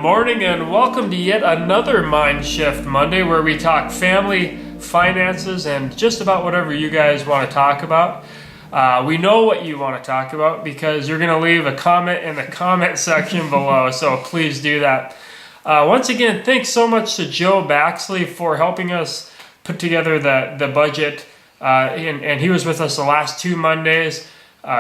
morning and welcome to yet another MIndShift Monday where we talk family, finances, and just about whatever you guys want to talk about. We know what you want to talk about because you're going to leave a comment in the comment section below, so please do that. Once again, thanks so much to Joe Baxley for helping us put together the budget, and he was with us the last 2 Mondays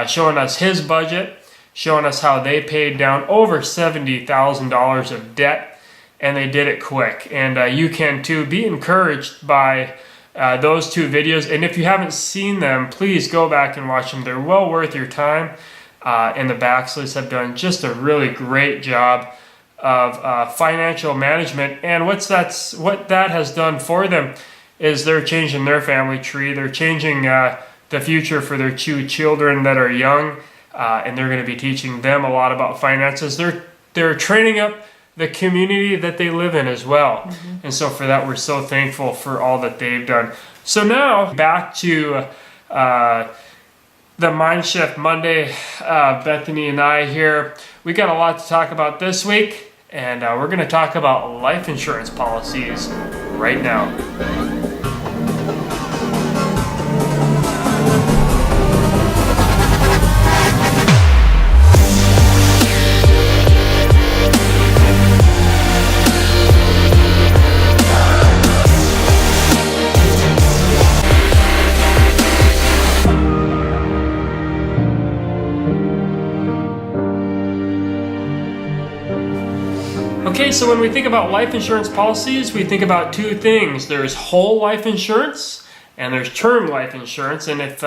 showing us his budget, showing us how they paid down over $70,000 of debt, and they did it quick. And you can too. Be encouraged by those 2 videos, and if you haven't seen them, please go back and watch them. They're well worth your time, and the Baxleys have done just a really great job of financial management. And what that has done for them is they're changing their family tree. They're changing the future for their 2 children that are young. And they're going to be teaching them a lot about finances. They're training up the community that they live in as well. And so for that, we're so thankful for all that they've done. So now back to the MIndShift Monday. Bethany and I here. We got a lot to talk about this week, and we're going to talk about life insurance policies right now. Okay, so when we think about life insurance policies, we think about 2 things. There's whole life insurance and there's term life insurance. And if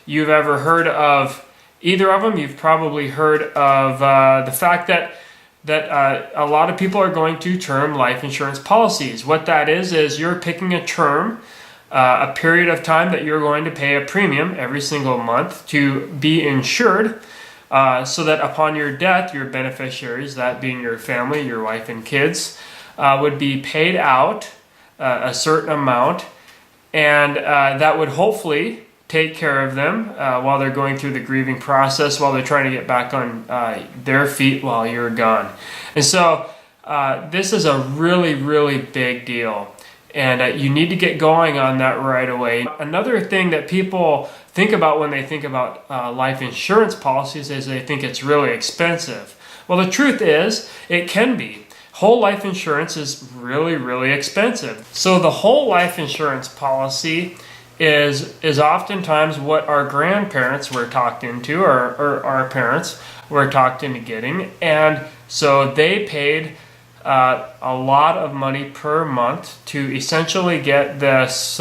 you've ever heard of either of them, you've probably heard of the fact that a lot of people are going to term life insurance policies. What that is you're picking a term, a period of time that you're going to pay a premium every single month to be insured. So that upon your death, your beneficiaries, that being your family, your wife and kids, would be paid out a certain amount, and that would hopefully take care of them while they're going through the grieving process, while they're trying to get back on their feet while you're gone. And so this is a really, really big deal. And you need to get going on that right away. Another thing that people think about when they think about life insurance policies is they think it's really expensive. Well, the truth is, it can be. Whole life insurance is really, really expensive. So the whole life insurance policy is oftentimes what our grandparents were talked into, or our parents were talked into getting. And so they paid a lot of money per month to essentially get this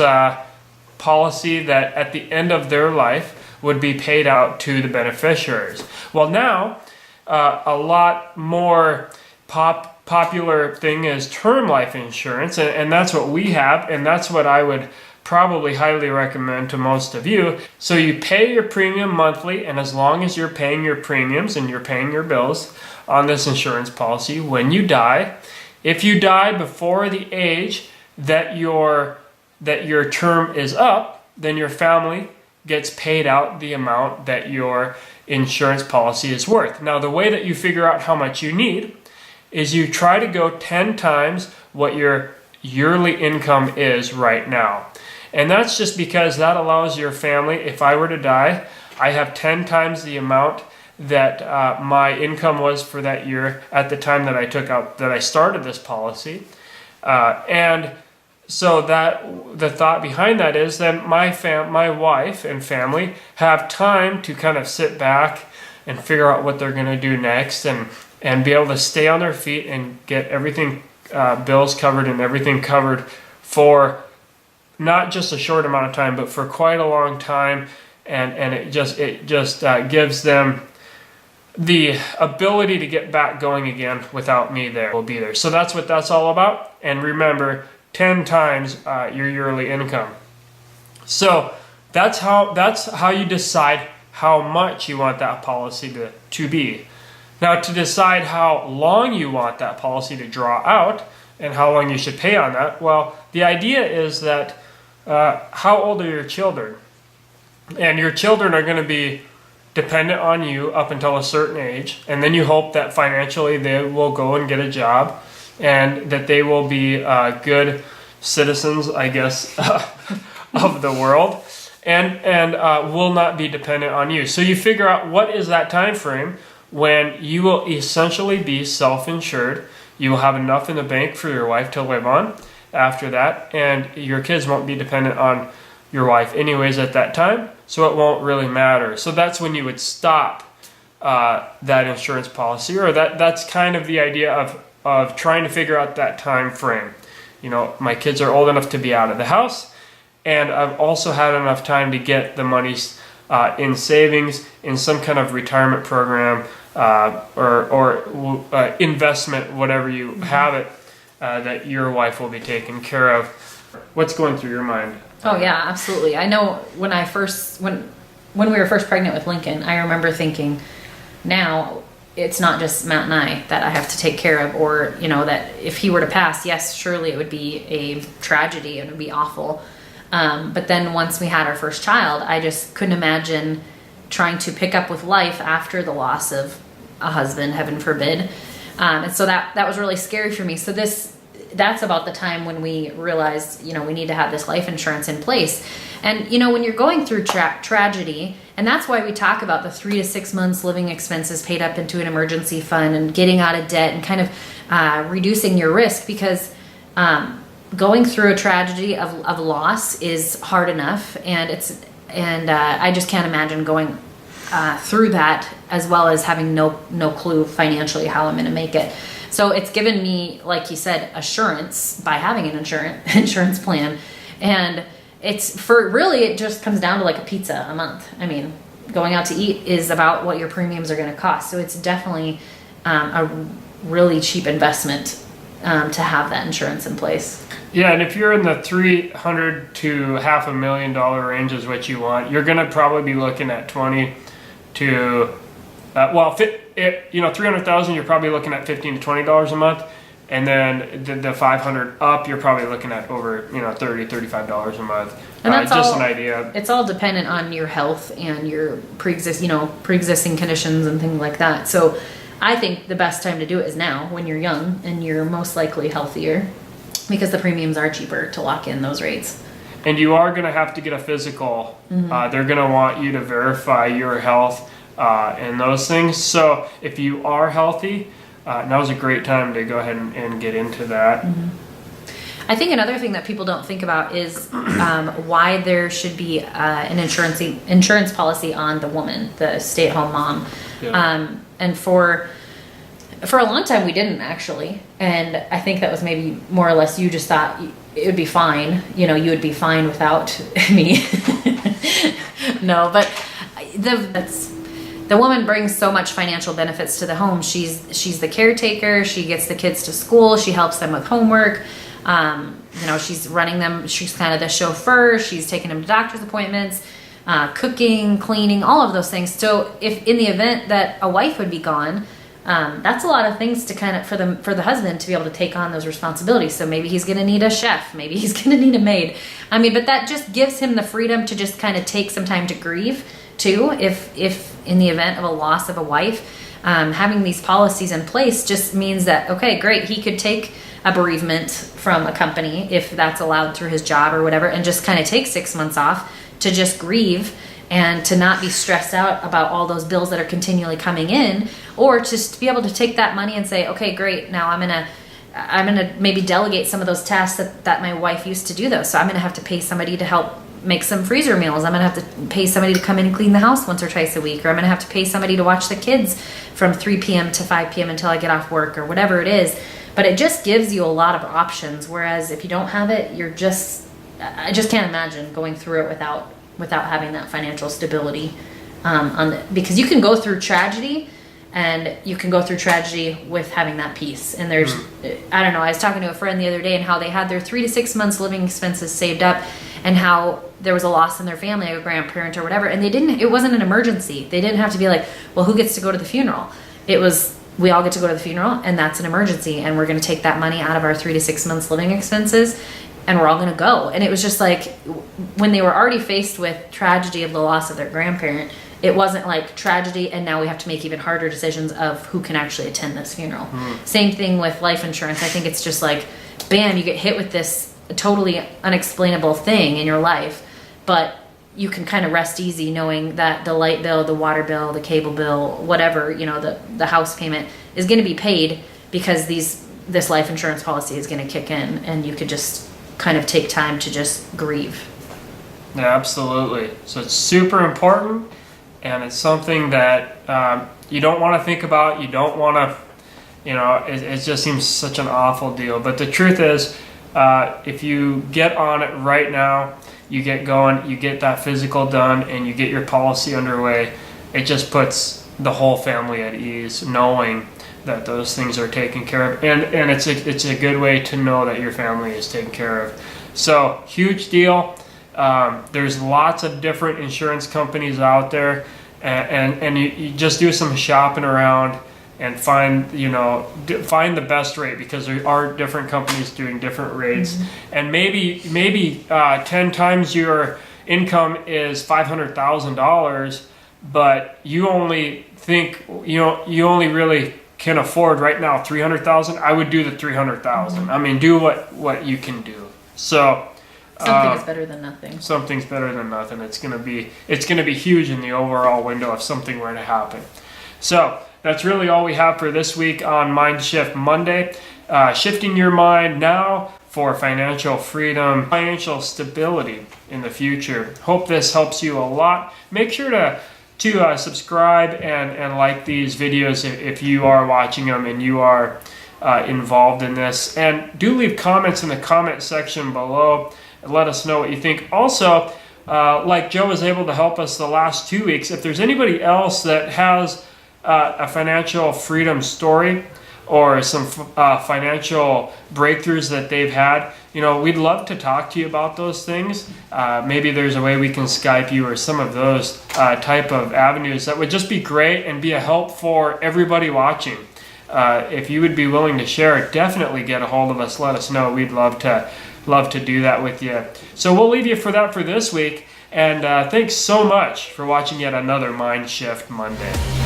policy that at the end of their life would be paid out to the beneficiaries. Well, now a lot more popular thing is term life insurance, and that's what we have, and that's what I would probably highly recommend to most of you. So you pay your premium monthly, and as long as you're paying your premiums and you're paying your bills on this insurance policy, when you die, if you die before the age that your term is up, then your family gets paid out the amount that your insurance policy is worth. Now, the way that you figure out how much you need is you try to go 10 times what your yearly income is right now. And that's just because that allows your family, if I were to die, I have 10 times the amount that my income was for that year at the time that I started this policy. And so that the thought behind that is that my wife and family have time to kind of sit back and figure out what they're going to do next, and be able to stay on their feet and get everything, bills covered and everything covered for not just a short amount of time, but for quite a long time. And it just gives them the ability to get back going again without me there. Will be there. So that's what that's all about. And remember, 10 times your yearly income. So that's how you decide how much you want that policy to be. Now, to decide how long you want that policy to draw out and how long you should pay on that, well, the idea is that how old are your children? And your children are going to be dependent on you up until a certain age, and then you hope that financially they will go and get a job, and that they will be good citizens, I guess, of the world, and will not be dependent on you. So you figure out what is that time frame when you will essentially be self-insured. You will have enough in the bank for your wife to live on after that, and your kids won't be dependent on your wife anyways at that time, so it won't really matter. So that's when you would stop that insurance policy, or that's kind of the idea of trying to figure out that time frame. You know, my kids are old enough to be out of the house, and I've also had enough time to get the monies in savings, in some kind of retirement program, or investment, whatever you have it, that your wife will be taken care of. What's going through your mind? Oh yeah, absolutely. I know when we were first pregnant with Lincoln, I remember thinking, now it's not just Matt and I that I have to take care of, or, you know, that if he were to pass, yes, surely it would be a tragedy and it would be awful. But then once we had our first child, I just couldn't imagine trying to pick up with life after the loss of a husband, heaven forbid. And so that was really scary for me. So that's about the time when we realized, you know, we need to have this life insurance in place. And, you know, when you're going through tragedy, and that's why we talk about the 3 to 6 months living expenses paid up into an emergency fund and getting out of debt and kind of reducing your risk, because going through a tragedy of loss is hard enough. And I just can't imagine going through that, as well as having no clue financially how I'm going to make it. So it's given me, like you said, assurance by having an insurance plan. And it just comes down to like a pizza a month. I mean, going out to eat is about what your premiums are going to cost. So it's definitely a really cheap investment to have that insurance in place. Yeah, and if you're in the $300,000 to $500,000 range is what you want, you're going to probably be looking at 20 to $300,000, you're probably looking at $15 to $20 a month, and then the 500 up, you're probably looking at over $30, $35 a month. And that's just all, an idea. It's all dependent on your health and your pre-existing conditions and things like that. So I think the best time to do it is now, when you're young and you're most likely healthier, because the premiums are cheaper to lock in those rates. And you are going to have to get a physical. Mm-hmm. They're going to want you to verify your health and those things. So if you are healthy, now's a great time to go ahead and get into that. Mm-hmm. I think another thing that people don't think about is why there should be an insurance policy on the woman, the stay-at-home mom. Yeah. And for a long time we didn't, actually. And I think that was maybe more or less you just thought it would be fine. You would be fine without me. No, but the woman brings so much financial benefits to the home. She's the caretaker. She gets the kids to school. She helps them with homework. She's running them. She's kind of the chauffeur. She's taking them to doctor's appointments, cooking, cleaning, all of those things. So if in the event that a wife would be gone, that's a lot of things to kind of for the husband to be able to take on those responsibilities. So maybe he's going to need a chef, maybe he's going to need a maid. But that just gives him the freedom to just kind of take some time to grieve too. If in the event of a loss of a wife, having these policies in place just means that, okay, great, he could take a bereavement from a company if that's allowed through his job or whatever, and just kind of take 6 months off to just grieve and to not be stressed out about all those bills that are continually coming in, or just to be able to take that money and say, okay, great, now I'm gonna maybe delegate some of those tasks that my wife used to do those. So I'm gonna have to pay somebody to help make some freezer meals. I'm gonna have to pay somebody to come in and clean the house once or twice a week, or I'm gonna have to pay somebody to watch the kids from 3 p.m. to 5 p.m. until I get off work, or whatever it is. But it just gives you a lot of options, whereas if you don't have it, I just can't imagine going through it without having that financial stability. Because you can go through tragedy, and you can go through tragedy with having that peace. And there's, I don't know, I was talking to a friend the other day and how they had their 3 to 6 months living expenses saved up, and how there was a loss in their family, a grandparent or whatever, and it wasn't an emergency. They didn't have to be like, well, who gets to go to the funeral? It was, we all get to go to the funeral, and that's an emergency, and we're going to take that money out of our 3 to 6 months living expenses, and we're all going to go. And it was just like, when they were already faced with tragedy of the loss of their grandparent, it wasn't like tragedy and now we have to make even harder decisions of who can actually attend this funeral. Same thing with life insurance. I think it's just like, bam, you get hit with this totally unexplainable thing in your life, but you can kind of rest easy knowing that the light bill, the water bill, the cable bill, whatever, you know, the house payment is going to be paid because this life insurance policy is going to kick in, and you could just kind of take time to just grieve. Yeah, absolutely. So it's super important, and it's something that you don't want to think about. You don't want to, you know, it just seems such an awful deal. But the truth is, if you get on it right now, you get going, you get that physical done, and you get your policy underway, it just puts the whole family at ease knowing that those things are taken care of. And it's a good way to know that your family is taken care of. So, huge deal. There's lots of different insurance companies out there, and you just do some shopping around and find the best rate, because there are different companies doing different rates. And maybe 10 times your income is $500,000, but you only think you only really can afford right now $300,000. I would do the $300,000. I mean, do what you can do. So something is better than nothing. Something's better than nothing. It's gonna be huge in the overall window if something were to happen. So that's really all we have for this week on MIndShift Monday. Shifting your mind now for financial freedom, financial stability in the future. Hope this helps you a lot. Make sure to subscribe and like these videos if you are watching them and you are involved in this. And do leave comments in the comment section below and let us know what you think. Also, like Joe was able to help us the last 2 weeks, if there's anybody else that has a financial freedom story or some financial breakthroughs that they've had, we'd love to talk to you about those things. Maybe there's a way we can Skype you or some of those type of avenues that would just be great and be a help for everybody watching. If you would be willing to share, definitely get a hold of us. Let us know. We'd love to do that with you. So we'll leave you for that for this week. And thanks so much for watching yet another MIndShift Monday.